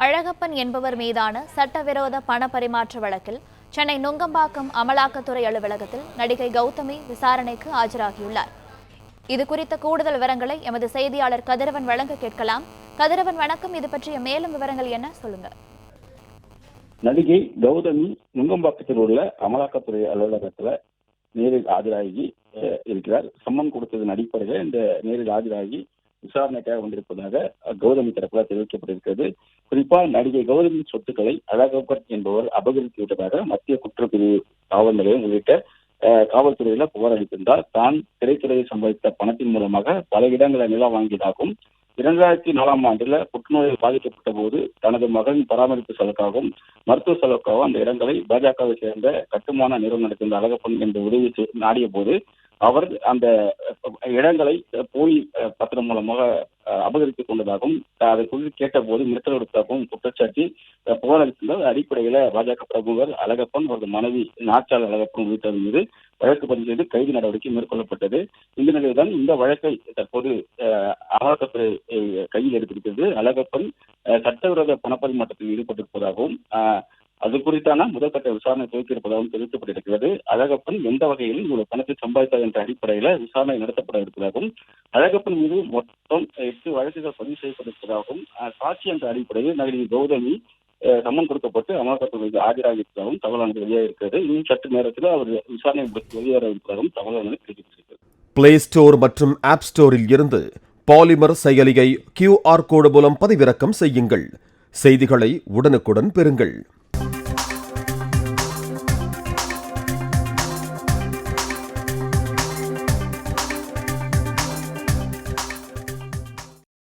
அழகப்பன் என்பவர் மீதான சட்டவிரோத பண பரிமாற்ற வழக்கில் சென்னை நுங்கம்பாக்கம் அமலாக்கத்துறை அலுவலகத்தில் நடிகை கௌதமி விசாரணைக்கு ஆஜராகியுள்ளார். இது குறித்த கூடுதல் விவரங்களை எமது செய்தியாளர் கதிரவன் வழங்க கேட்கலாம். கதிரவன் வணக்கம். இது பற்றிய மேலும் விவரங்கள் என்ன, சொல்லுங்க. நடிகை கௌதமி நுங்கம்பாக்கத்தில் உள்ள அமலாக்கத்துறை அலுவலகத்துல நேரில் ஆஜராகி இருக்கிறார். சம்மன் கொடுத்ததன் அடிப்படையில் இந்த நேரில் ஆஜராகி விசாரணைக்காக வந்திருப்பதாக கௌதமி தரப்புல தெரிவிக்கப்பட்டிருக்கிறது. குறிப்பா நடிகை கௌதமியின் சொத்துக்களை அழகப்பன் என்பவர் அபகரித்து விட்டதாக மத்திய குற்றப்பிரிவு காவல் நிலையம் உள்ளிட்ட காவல்துறையில புகார் அளித்திருந்தார். தான் திரைத்துறையில் சம்பாதித்த பணத்தின் மூலமாக பல இடங்களை நிலம் வாங்கியதாகவும் 2004 ஆண்டுல புற்றுநோயில் பாதிக்கப்பட்ட போது தனது மகன் பராமரிப்பு செலவுக்காகவும் மருத்துவ செலவுக்காகவும் அந்த இடங்களை பாஜகவை சேர்ந்த கட்டுமான நிறுவனம் நடத்திருந்த அழகப்பன் என்ற உதவி நாடிய போது அவர் அந்த இடங்களை போலி பத்திரம் மூலமாக அபகரித்துக் கொண்டதாகவும் அதை குறித்து கேட்ட போது மிரட்டல் விடுத்ததாகவும் குற்றச்சாட்டி புகார் அளித்திருந்தார். அடிப்படையில பாஜக பிரமுகர் அழகப்பன், அவரது மனைவி நாச்சாள் அழகப்பன் உள்ளிட்டவர் மீது வழக்கு பதிவு செய்து கைது நடவடிக்கை மேற்கொள்ளப்பட்டது. இந்த நிலையில்தான் இந்த வழக்கை தற்போது அமலாக்கத்துறை கையில் எடுத்திருக்கிறது. அழகப்பன் சட்டவிரோத பணப்பரிமாற்றத்தில் ஈடுபட்டிருப்பதாகவும் அது குறித்தான முதற்கட்ட விசாரணை துவக்கியிருப்பதாகவும் தெரிவிக்கப்பட்டிருக்கிறது. அழகப்பன் எந்த வகையில் இவ்வளவு பணத்தை சம்பாதித்தார் என்ற அடிப்படையில விசாரணை நடத்தப்பட இருப்பதாகவும் அழகப்பன் மீது மொத்தம் 8 வழக்குகள் பதிவு செய்யப்பட்டிருப்பதாகவும் சாட்சி என்ற அடிப்படையில் நடிகை கௌதமி சம்மன் கொடுக்கப்பட்டு அமலாக்கத்துறைக்கு ஆஜராகியிருப்பதாகவும் தகவலானது வெளியாக இருக்கிறது. இன்னும் சற்று நேரத்தில் அவர் விசாரணை வெளியேற இருப்பதாகவும் தகவலானது தெரிவித்திருக்கிறது. பிளே ஸ்டோர் மற்றும் ஆப் ஸ்டோரில் இருந்து பாலிமர் செயலியை QR கோடு மூலம் பதிவிறக்கம் செய்யுங்கள். செய்திகளை உடனுக்குடன் பெறுங்கள்.